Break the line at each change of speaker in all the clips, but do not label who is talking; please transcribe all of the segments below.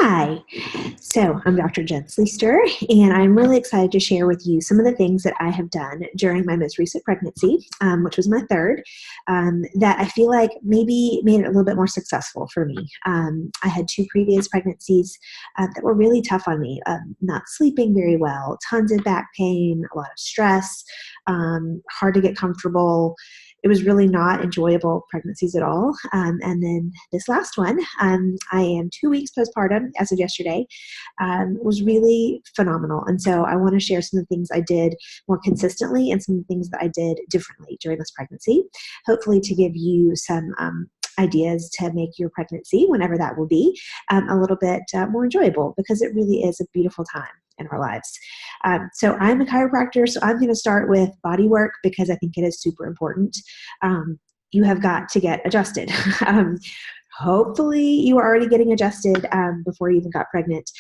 Hi, so I'm Dr. Jen Sleester, and I'm really excited to share with you some of the things that I have done during my most recent pregnancy, which was my third, that I feel like maybe made it a little bit more successful for me. I had two previous pregnancies that were really tough on me, not sleeping very well, tons of back pain, a lot of stress, hard to get comfortable. It was really not enjoyable pregnancies at all. And then this last one, I am 2 weeks postpartum as of yesterday, was really phenomenal. And so I want to share some of the things I did more consistently and some of the things that I did differently during this pregnancy, hopefully to give you some ideas to make your pregnancy, whenever that will be, a little bit more enjoyable, because it really is a beautiful time in our lives. So I'm a chiropractor, so I'm going to start with body work because I think it is super important. You have got to get adjusted. Hopefully you are already getting adjusted before you even got pregnant.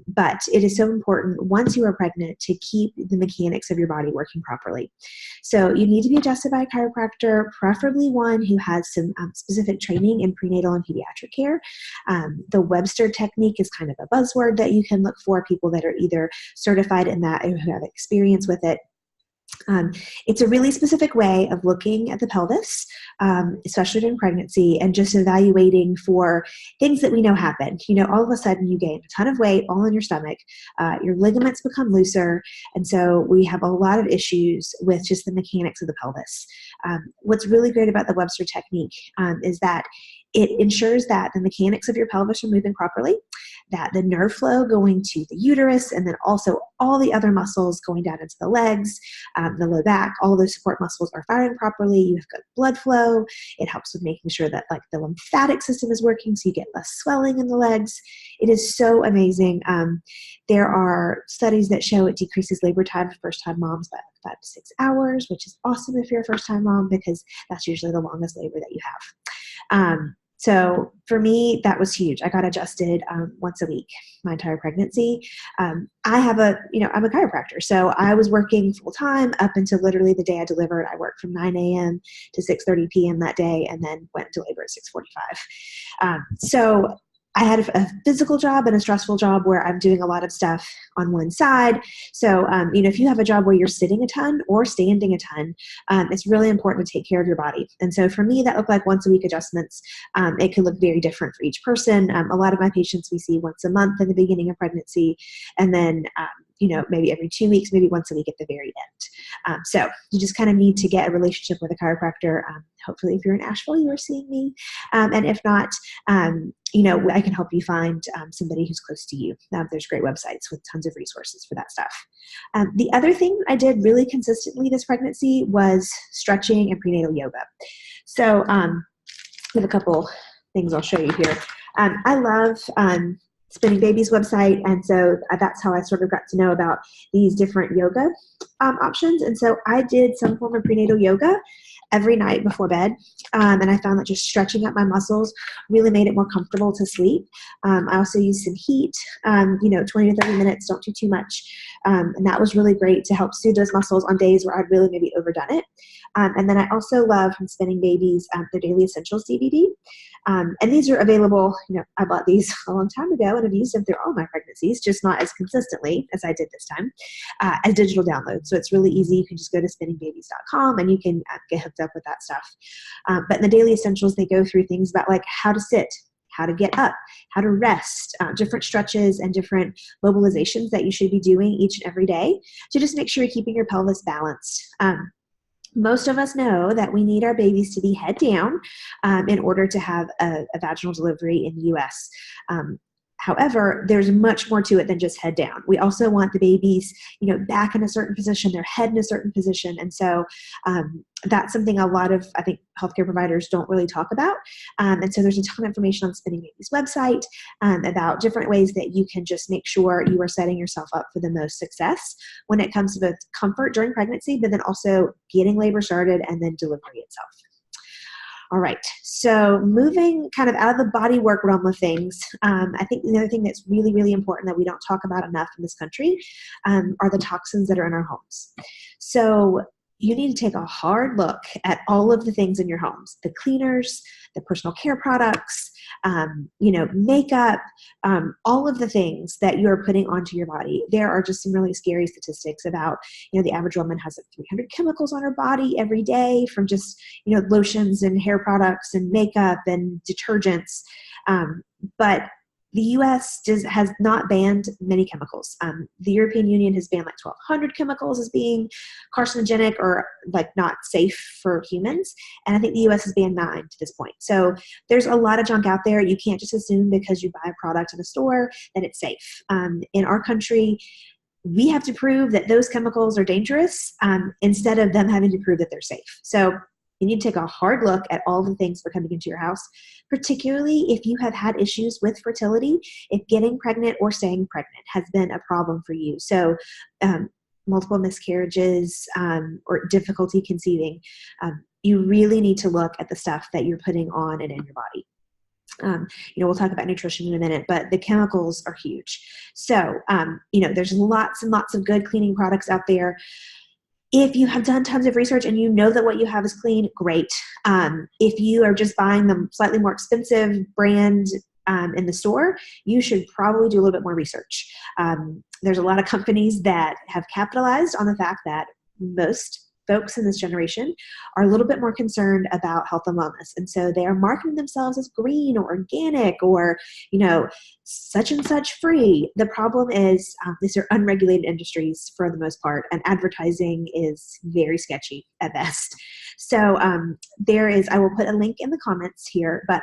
But it is so important once you are pregnant to keep the mechanics of your body working properly. So you need to be adjusted by a chiropractor, preferably one who has some specific training in prenatal and pediatric care. The Webster technique is kind of a buzzword that you can look for, people that are either certified in that or who have experience with it. It's a really specific way of looking at the pelvis, especially during pregnancy, and just evaluating for things that we know happen. You know, all of a sudden you gain a ton of weight all in your stomach, your ligaments become looser, and so we have a lot of issues with just the mechanics of the pelvis. What's really great about the Webster technique is that it ensures that the mechanics of your pelvis are moving properly, that the nerve flow going to the uterus, and then also all the other muscles going down into the legs, the low back, all of those support muscles are firing properly. You have good blood flow. It helps with making sure that like the lymphatic system is working so you get less swelling in the legs. It is so amazing. There are studies that show it decreases labor time for first-time moms by 5 to 6 hours, which is awesome if you're a first-time mom because that's usually the longest labor that you have. So for me, that was huge. I got adjusted once a week, my entire pregnancy. I'm a chiropractor. So I was working full time up until literally the day I delivered. I worked from 9 a.m. to 6:30 p.m. that day and then went to labor at 6:45. So I had a physical job and a stressful job where I'm doing a lot of stuff on one side. So, if you have a job where you're sitting a ton or standing a ton, it's really important to take care of your body. And so for me, that looked like once a week adjustments. It can look very different for each person. A lot of my patients we see once a month in the beginning of pregnancy, and then maybe every 2 weeks, maybe once a week at the very end. So you just kind of need to get a relationship with a chiropractor. Hopefully if you're in Asheville, you are seeing me. And if not, I can help you find somebody who's close to you. There's great websites with tons of resources for that stuff. The other thing I did really consistently this pregnancy was stretching and prenatal yoga. So I have a couple things I'll show you here. I love Spinning Baby's website, and so that's how I sort of got to know about these different yoga options. And so I did some form of prenatal yoga every night before bed, and I found that just stretching out my muscles really made it more comfortable to sleep. I also used some heat, 20 to 30 minutes, don't do too much, and that was really great to help soothe those muscles on days where I'd really maybe overdone it. And then I also love from Spinning Babies their Daily Essentials DVD. And these are available, I bought these a long time ago and I've used them through all my pregnancies, just not as consistently as I did this time, as digital downloads. So it's really easy. You can just go to spinningbabies.com and you can get hooked up with that stuff. But in the Daily Essentials, they go through things about like how to sit, how to get up, how to rest, different stretches and different mobilizations that you should be doing each and every day to just make sure you're keeping your pelvis balanced. Most of us know that we need our babies to be head down in order to have a vaginal delivery in the U.S. However, there's much more to it than just head down. We also want the babies, back in a certain position, their head in a certain position. And so that's something a lot of, I think, healthcare providers don't really talk about. And so there's a ton of information on Spinning Baby's website about different ways that you can just make sure you are setting yourself up for the most success when it comes to both comfort during pregnancy, but then also getting labor started and then delivery itself. All right, so moving kind of out of the body work realm of things, I think the other thing that's really, really important that we don't talk about enough in this country are the toxins that are in our homes. So you need to take a hard look at all of the things in your homes, the cleaners, the personal care products, makeup, all of the things that you're putting onto your body. There are just some really scary statistics about, the average woman has like 300 chemicals on her body every day from just, lotions and hair products and makeup and detergents. But the U.S. has not banned many chemicals. The European Union has banned like 1,200 chemicals as being carcinogenic or like not safe for humans. And I think the U.S. has banned 9 to this point. So there's a lot of junk out there. You can't just assume because you buy a product in a store that it's safe. In our country, we have to prove that those chemicals are dangerous instead of them having to prove that they're safe. So you need to take a hard look at all the things that are coming into your house, particularly if you have had issues with fertility, if getting pregnant or staying pregnant has been a problem for you. So multiple miscarriages or difficulty conceiving, you really need to look at the stuff that you're putting on and in your body. We'll talk about nutrition in a minute, but the chemicals are huge. So, there's lots and lots of good cleaning products out there. If you have done tons of research and you know that what you have is clean, great. If you are just buying the slightly more expensive brand in the store, you should probably do a little bit more research. There's a lot of companies that have capitalized on the fact that most folks in this generation are a little bit more concerned about health and wellness. And so they are marketing themselves as green or organic or, such and such free. The problem is these are unregulated industries for the most part, and advertising is very sketchy at best. So I will put a link in the comments here, but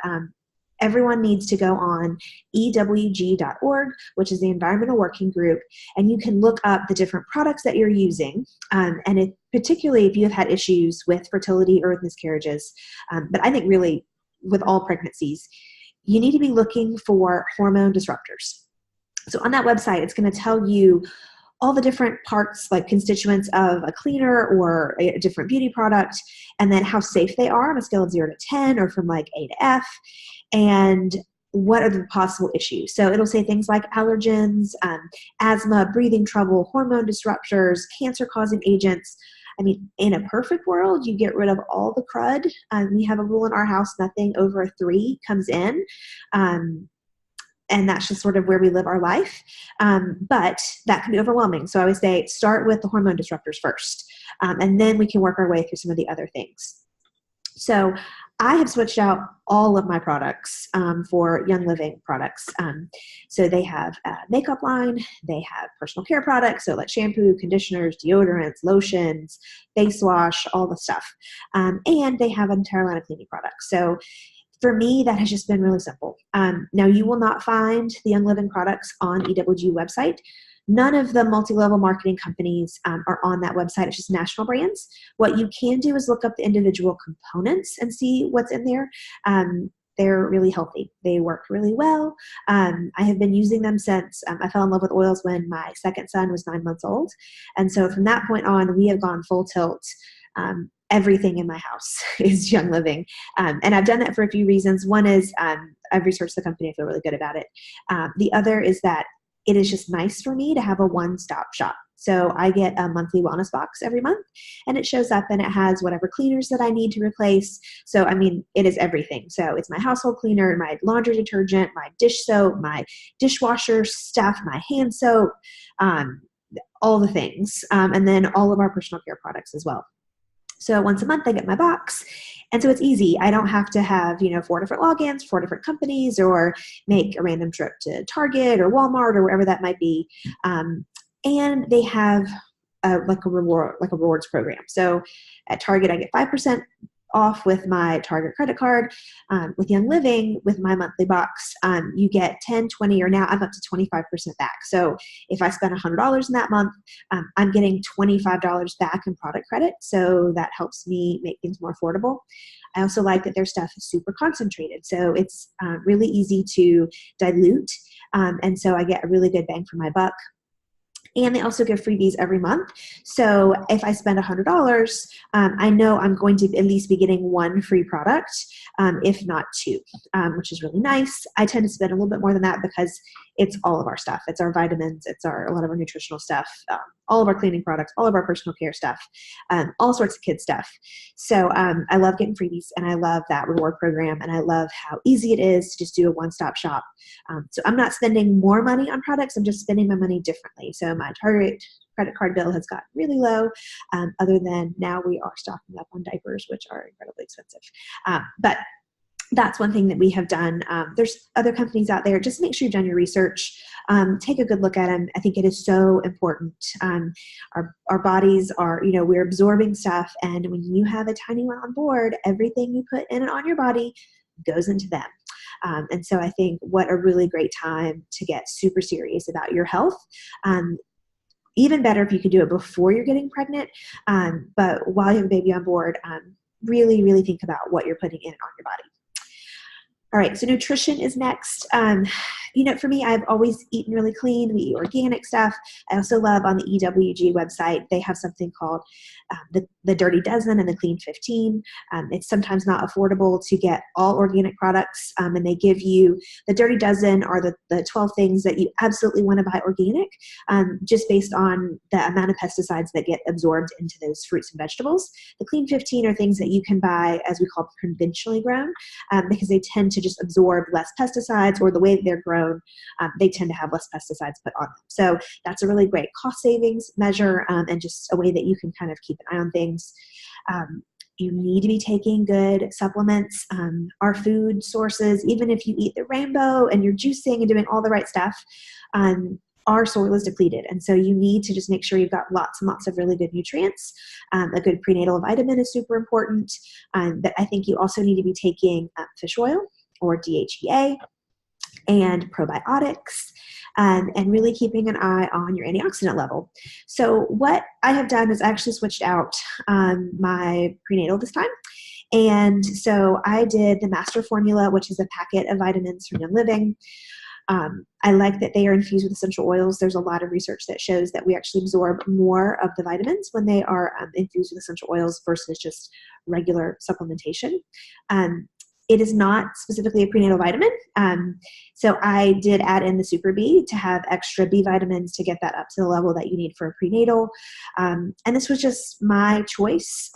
everyone needs to go on EWG.org, which is the Environmental Working Group, and you can look up the different products that you're using, particularly if you have had issues with fertility or with miscarriages. But I think really with all pregnancies, you need to be looking for hormone disruptors. So on that website, it's going to tell you all the different parts, like constituents of a cleaner or a different beauty product, and then how safe they are on a scale of 0 to 10 or from like A to F, and what are the possible issues. So it'll say things like allergens, asthma, breathing trouble, hormone disruptors, cancer-causing agents. I mean, in a perfect world, you get rid of all the crud. We have a rule in our house, nothing over a 3 comes in. And that's just sort of where we live our life. But that can be overwhelming. So I always say, start with the hormone disruptors first. And then we can work our way through some of the other things. So I have switched out all of my products for Young Living products. So they have a makeup line, they have personal care products, so like shampoo, conditioners, deodorants, lotions, face wash, all the stuff. And they have an entire line of cleaning products. So for me, that has just been really simple. Now, you will not find the Young Living products on EWG website. None of the multi-level marketing companies are on that website. It's just national brands. What you can do is look up the individual components and see what's in there. They're really healthy. They work really well. I have been using them since I fell in love with oils when my second son was 9 months old. And so from that point on, we have gone full tilt. Everything in my house is Young Living. And I've done that for a few reasons. One is I've researched the company. I feel really good about it. The other is that it is just nice for me to have a one-stop shop. So I get a monthly wellness box every month, and it shows up and it has whatever cleaners that I need to replace. So, I mean, it is everything. So it's my household cleaner, my laundry detergent, my dish soap, my dishwasher stuff, my hand soap, all the things. And then all of our personal care products as well. So once a month I get my box. And so it's easy. I don't have to have, 4 different logins, 4 different companies, or make a random trip to Target or Walmart or wherever that might be. And they have a rewards program. So at Target, I get 5% off with my Target credit card. With Young Living, with my monthly box, you get 10, 20, or now I'm up to 25% back. So if I spend $100 in that month, I'm getting $25 back in product credit. So that helps me make things more affordable. I also like that their stuff is super concentrated. So it's really easy to dilute. And so I get a really good bang for my buck. And they also give freebies every month. So if I spend $100, I know I'm going to at least be getting 1 free product, if not 2, which is really nice. I tend to spend a little bit more than that because it's all of our stuff. It's our vitamins. It's a lot of our nutritional stuff. all of our cleaning products, all of our personal care stuff, all sorts of kid stuff. So I love getting freebies, and I love that reward program, and I love how easy it is to just do a one-stop shop. So I'm not spending more money on products. I'm just spending my money differently. So my Target credit card bill has gotten really low, other than now we are stocking up on diapers, which are incredibly expensive. But that's one thing that we have done. There's other companies out there. Just make sure you've done your research. Take a good look at them. I think it is so important. Our bodies are, we're absorbing stuff. And when you have a tiny one on board, everything you put in and on your body goes into them. And so I think what a really great time to get super serious about your health. Even better if you could do it before you're getting pregnant. But while you have a baby on board, really, really think about what you're putting in and on your body. All right, so nutrition is next. For me, I've always eaten really clean. We eat organic stuff. I also love on the EWG website, they have something called the Dirty Dozen and the Clean 15. It's sometimes not affordable to get all organic products, and they give you the Dirty Dozen are the 12 things that you absolutely want to buy organic, just based on the amount of pesticides that get absorbed into those fruits and vegetables. The Clean 15 are things that you can buy, as we call conventionally grown, because they tend to just absorb less pesticides, or the way that they're grown, they tend to have less pesticides put on them. So that's a really great cost savings measure, and just a way that you can kind of keep an eye on things. You need to be taking good supplements. Our food sources, even if you eat the rainbow and you're juicing and doing all the right stuff, our soil is depleted. And so you need to just make sure you've got lots and lots of really good nutrients. A good prenatal vitamin is super important. But I think you also need to be taking fish oil or DHEA and probiotics, and really keeping an eye on your antioxidant level. So what I have done is actually switched out my prenatal this time. And so I did the Master Formula, which is a packet of vitamins from Young Living. I like that they are infused with essential oils. There's a lot of research that shows that we actually absorb more of the vitamins when they are infused with essential oils versus just regular supplementation. It is not specifically a prenatal vitamin. So I did add in the Super B to have extra B vitamins to get that up to the level that you need for a prenatal. And this was just my choice.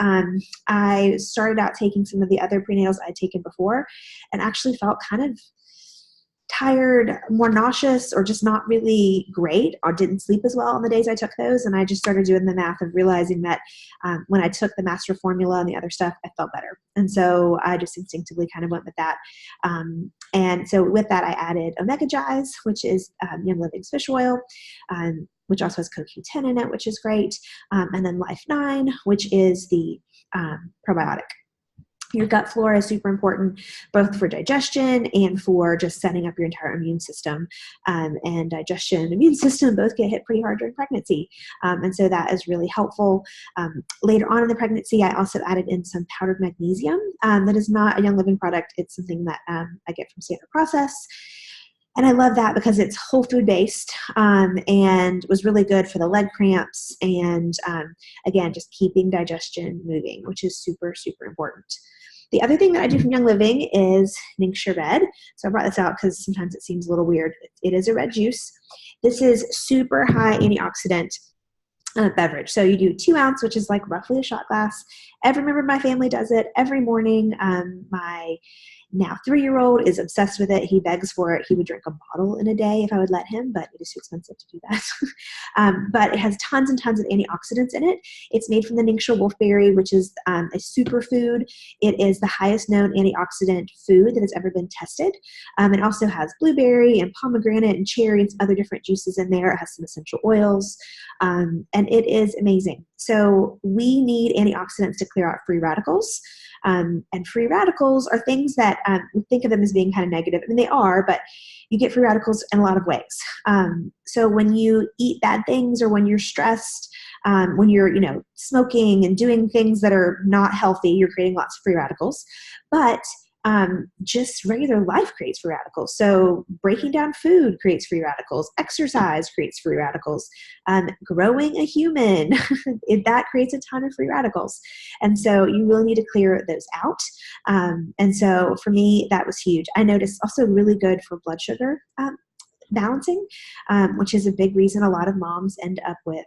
I started out taking some of the other prenatals I'd taken before and actually felt kind of tired, more nauseous, or just not really great, or didn't sleep as well on the days I took those. And I just started doing the math of realizing that when I took the Master Formula and the other stuff, I felt better. And so I just instinctively kind of went with that. And so with that, I added Omega Gize, which is Young Living's fish oil, which also has CoQ10 in it, which is great. And then Life 9, which is the probiotic. Your gut flora is super important, both for digestion and for just setting up your entire immune system. And digestion and immune system both get hit pretty hard during pregnancy. And so that is really helpful. Later on in the pregnancy, I also added in some powdered magnesium. That is not a Young Living product. It's something that I get from Standard Process. And I love that because it's whole food based, and was really good for the leg cramps and, again, just keeping digestion moving, which is super, super important. The other thing that I do from Young Living is Ningxia Red. So I brought this out because sometimes it seems a little weird. It is a red juice. This is super high antioxidant beverage. So you do 2 ounce, which is like roughly a shot glass. Every member of my family does it every morning. My now 3-year-old is obsessed with it. He begs for it. He would drink a bottle in a day if I would let him, but it is too expensive to do that. But it has tons and tons of antioxidants in it. It's made from the Ningxia wolfberry, which is a superfood. It is the highest known antioxidant food that has ever been tested. It also has blueberry and pomegranate and cherry and some other different juices in there. It has some essential oils, and it is amazing. So we need antioxidants to clear out free radicals. And free radicals are things that we think of them as being kind of negative. I mean, they are, but you get free radicals in a lot of ways. So when you eat bad things, or when you're stressed, when you're, smoking and doing things that are not healthy, you're creating lots of free radicals. But just regular life creates free radicals. So breaking down food creates free radicals. Exercise creates free radicals. Growing a human, that creates a ton of free radicals. And so you really need to clear those out. And so for me, that was huge. I noticed also really good for blood sugar balancing, which is a big reason a lot of moms end up with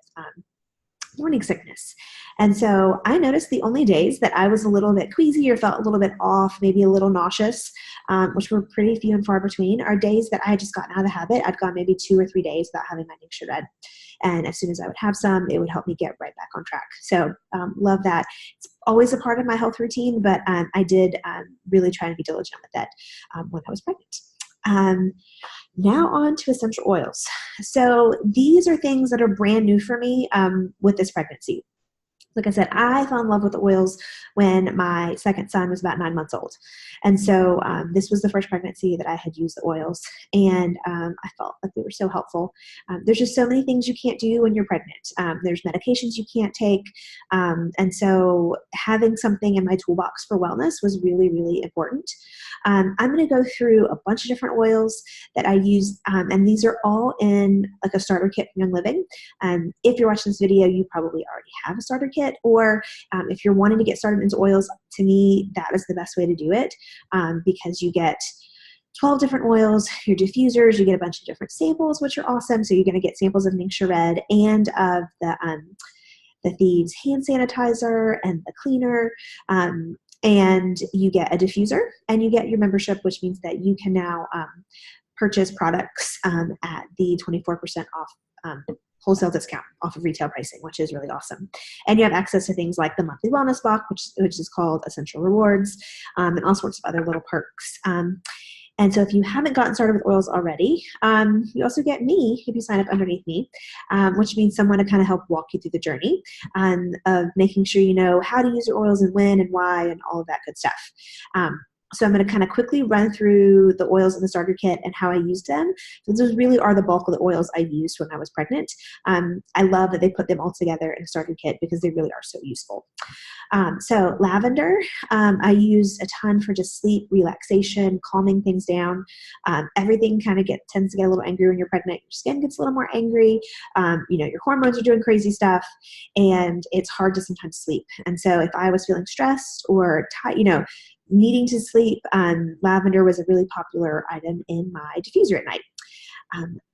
morning sickness. And so I noticed the only days that I was a little bit queasy or felt a little bit off, maybe a little nauseous, which were pretty few and far between, are days that I had just gotten out of the habit. I'd gone maybe 2 or 3 days without having my Ningxia Red. And as soon as I would have some, it would help me get right back on track. So love that. It's always a part of my health routine, but I did really try to be diligent with that when I was pregnant. Now on to essential oils. So these are things that are brand new for me with this pregnancy. Like I said, I fell in love with oils when my second son was about 9 months old. And so this was the first pregnancy that I had used the oils. And I felt like they were so helpful. There's just so many things you can't do when you're pregnant. There's medications you can't take. And so having something in my toolbox for wellness was really, really important. I'm going to go through a bunch of different oils that I use. And these are all in like a starter kit from Young Living. If you're watching this video, you probably already have a starter kit. Or if you're wanting to get started into oils, to me, that is the best way to do it because you get 12 different oils, your diffusers, you get a bunch of different samples, which are awesome. So you're going to get samples of Ningxia Red and of the Thieves hand sanitizer and the cleaner. And you get a diffuser and you get your membership, which means that you can now purchase products at the 24% off wholesale discount off of retail pricing, which is really awesome. And you have access to things like the monthly wellness box, which is called Essential Rewards, and all sorts of other little perks. And so if you haven't gotten started with oils already, you also get me if you sign up underneath me, which means someone to kind of help walk you through the journey of making sure you know how to use your oils and when and why and all of that good stuff. So I'm going to kind of quickly run through the oils in the starter kit and how I used them. Those really are the bulk of the oils I used when I was pregnant. I love that they put them all together in a starter kit because they really are so useful. So lavender, I use a ton for just sleep, relaxation, calming things down. Everything kind of tends to get a little angry when you're pregnant. Your skin gets a little more angry. Your hormones are doing crazy stuff, and it's hard to sometimes sleep. And so if I was feeling stressed or needing to sleep, lavender was a really popular item in my diffuser at night.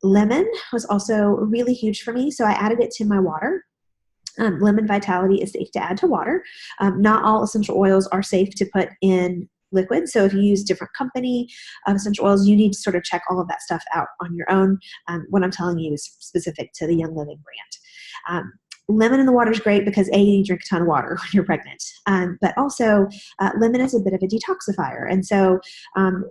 Lemon was also really huge for me, so I added it to my water. Lemon Vitality is safe to add to water. Not all essential oils are safe to put in liquid, so if you use different company of essential oils, you need to sort of check all of that stuff out on your own. What I'm telling you is specific to the Young Living brand. Lemon in the water is great because you drink a ton of water when you're pregnant. But also, lemon is a bit of a detoxifier. And so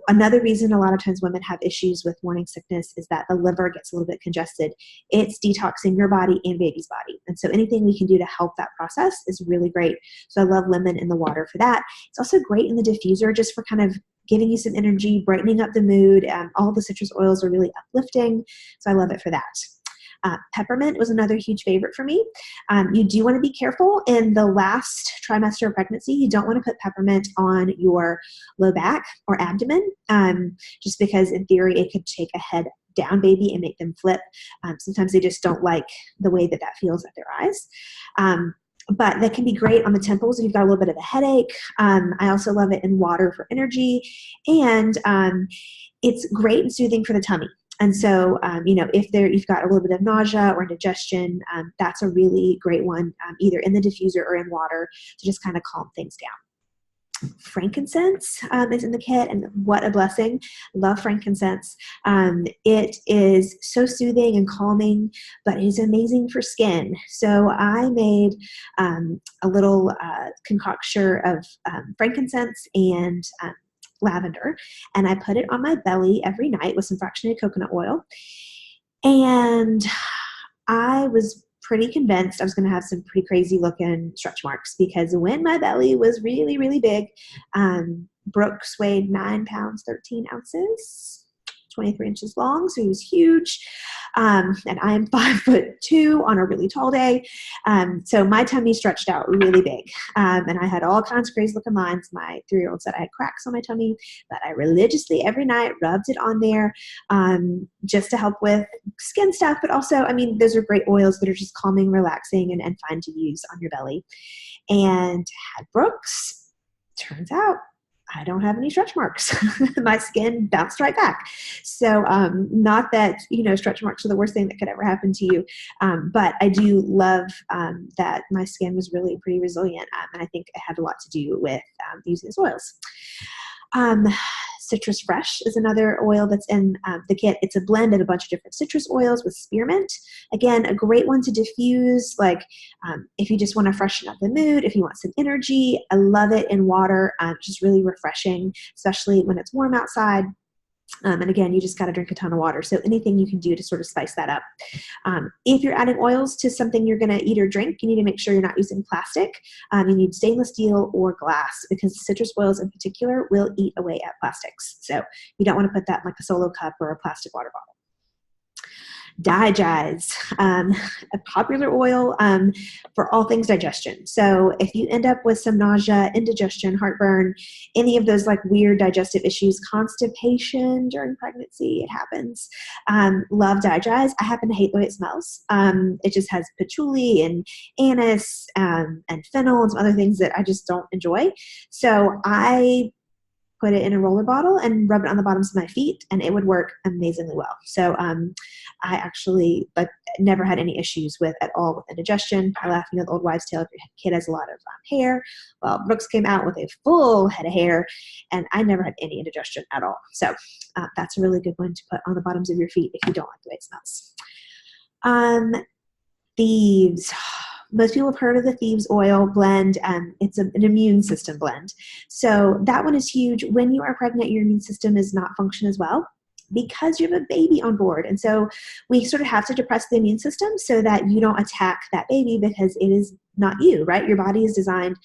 another reason a lot of times women have issues with morning sickness is that the liver gets a little bit congested. It's detoxing your body and baby's body. And so anything we can do to help that process is really great. So I love lemon in the water for that. It's also great in the diffuser just for kind of giving you some energy, brightening up the mood. All the citrus oils are really uplifting. So I love it for that. Peppermint was another huge favorite for me. You do want to be careful in the last trimester of pregnancy. You don't want to put peppermint on your low back or abdomen, just because in theory it could take a head down baby and make them flip. Sometimes they just don't like the way that feels at their eyes. But that can be great on the temples if you've got a little bit of a headache. I also love it in water for energy. And it's great and soothing for the tummy. And so, if you've got a little bit of nausea or indigestion, that's a really great one, either in the diffuser or in water to just kind of calm things down. Frankincense is in the kit, and what a blessing. Love frankincense. It is so soothing and calming, but it is amazing for skin. So I made a little concoction of frankincense and lavender, and I put it on my belly every night with some fractionated coconut oil. And I was pretty convinced I was going to have some pretty crazy looking stretch marks because when my belly was really, really big, Brooks weighed 9 pounds, 13 ounces, 23 inches long. So he was huge. And I'm 5'2" on a really tall day. So my tummy stretched out really big. And I had all kinds of crazy looking lines. My 3-year-old said I had cracks on my tummy, but I religiously every night rubbed it on there just to help with skin stuff. But also, those are great oils that are just calming, relaxing, and fun to use on your belly. And had Brooks. Turns out I don't have any stretch marks. My skin bounced right back. So not that, stretch marks are the worst thing that could ever happen to you. But I do love that my skin was really pretty resilient. And I think it had a lot to do with using these oils. Citrus Fresh is another oil that's in the kit. It's a blend of a bunch of different citrus oils with spearmint. Again, a great one to diffuse, like if you just want to freshen up the mood, if you want some energy. I love it in water. Just really refreshing, especially when it's warm outside. And again, you just got to drink a ton of water. So anything you can do to sort of spice that up. If you're adding oils to something you're going to eat or drink, you need to make sure you're not using plastic. You need stainless steel or glass, because citrus oils in particular will eat away at plastics. So you don't want to put that in like a Solo cup or a plastic water bottle. Digize, a popular oil for all things digestion. So if you end up with some nausea, indigestion, heartburn, any of those like weird digestive issues, constipation during pregnancy, it happens. Love Digize. I happen to hate the way it smells. It just has patchouli and anise and fennel and some other things that I just don't enjoy. So I put it in a roller bottle and rub it on the bottoms of my feet, and it would work amazingly well. So I actually never had any issues with at all with indigestion. I laugh, the old wives' tale, if your kid has a lot of hair. Well, Brooks came out with a full head of hair, and I never had any indigestion at all. So that's a really good one to put on the bottoms of your feet if you don't like the way it smells. Thieves. Most people have heard of the Thieves oil blend. It's an immune system blend. So that one is huge. When you are pregnant, your immune system is not functioning as well because you have a baby on board. And so we sort of have to depress the immune system so that you don't attack that baby, because it is not you, right? Your body is designed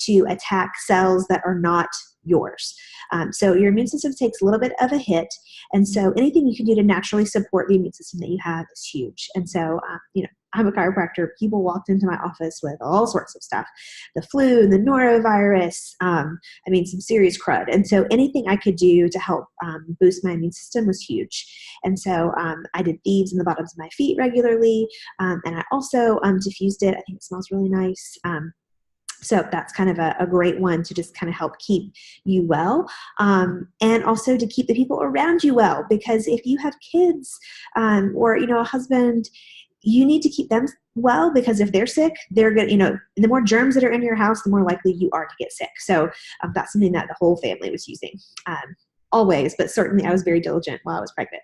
to attack cells that are not yours. So your immune system takes a little bit of a hit. And so anything you can do to naturally support the immune system that you have is huge. And so, I'm a chiropractor. People walked into my office with all sorts of stuff, the flu, the norovirus, some serious crud. And so anything I could do to help boost my immune system was huge. And so I did Thieves in the bottoms of my feet regularly. And I also diffused it. I think it smells really nice. So that's kind of a great one to just kind of help keep you well, and also to keep the people around you well. Because if you have kids or a husband, you need to keep them well, because if they're sick, they're going to, the more germs that are in your house, the more likely you are to get sick. So that's something that the whole family was using always, but certainly I was very diligent while I was pregnant.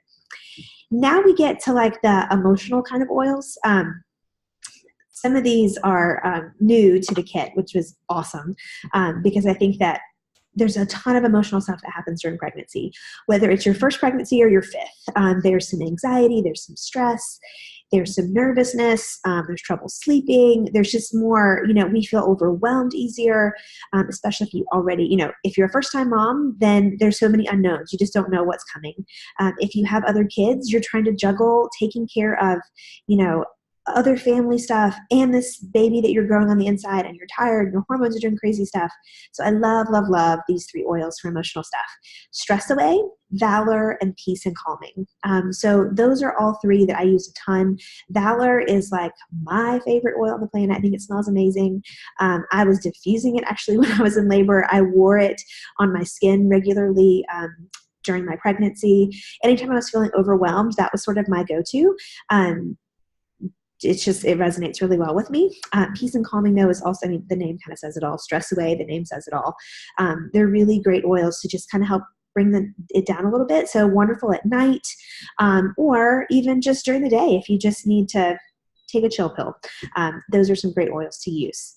Now we get to like the emotional kind of oils. Some of these are new to the kit, which was awesome, because I think that there's a ton of emotional stuff that happens during pregnancy, whether it's your first pregnancy or your fifth. There's some anxiety, there's some stress, there's some nervousness, there's trouble sleeping. There's just more, we feel overwhelmed easier, especially if you already, if you're a first-time mom, then there's so many unknowns. You just don't know what's coming. If you have other kids, you're trying to juggle taking care of, other family stuff and this baby that you're growing on the inside, and you're tired, your hormones are doing crazy stuff. So I love, love, love these 3 oils for emotional stuff: Stress Away, Valor, and Peace and Calming. So those are all 3 that I use a ton. Valor is like my favorite oil on the planet. I think it smells amazing. I was diffusing it actually when I was in labor. I wore it on my skin regularly during my pregnancy. Anytime I was feeling overwhelmed, that was sort of my go-to. It resonates really well with me. Peace and Calming, though, is also, the name kind of says it all. Stress Away, the name says it all. They're really great oils to just kind of help bring it down a little bit. So wonderful at night, or even just during the day if you just need to take a chill pill. Those are some great oils to use.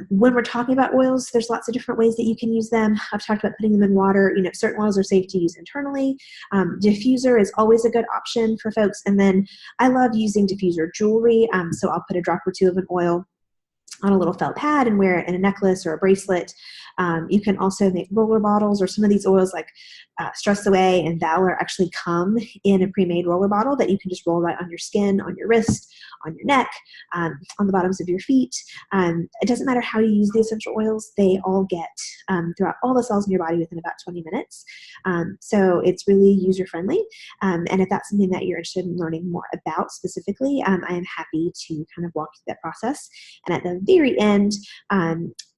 When we're talking about oils, there's lots of different ways that you can use them. I've talked about putting them in water. Certain oils are safe to use internally. Diffuser is always a good option for folks. And then I love using diffuser jewelry. So I'll put a drop or 2 of an oil on a little felt pad and wear it in a necklace or a bracelet. You can also make roller bottles, or some of these oils like Stress Away and Valor actually come in a pre-made roller bottle that you can just roll right on your skin, on your wrist, on your neck, on the bottoms of your feet. It doesn't matter how you use the essential oils. They all get throughout all the cells in your body within about 20 minutes. So it's really user-friendly. And if that's something that you're interested in learning more about specifically, I am happy to kind of walk through that process. And at the the very end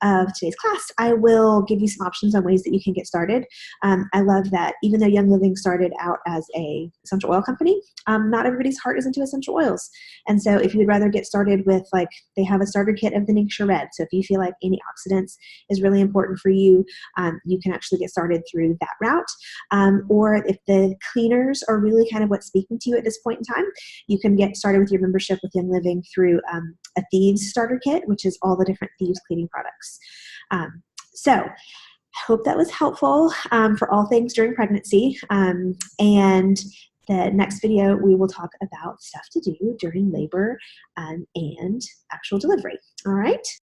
of today's class, I will give you some options on ways that you can get started. I love that even though Young Living started out as a essential oil company, not everybody's heart is into essential oils. And so if you would rather get started with, like, they have a starter kit of the Ningxia Red. So if you feel like antioxidants is really important for you, you can actually get started through that route. Or if the cleaners are really kind of what's speaking to you at this point in time, you can get started with your membership with Young Living through a Thieves starter kit, which is all the different Thieves cleaning products. So I hope that was helpful for all things during pregnancy. And the next video, we will talk about stuff to do during labor and actual delivery. All right.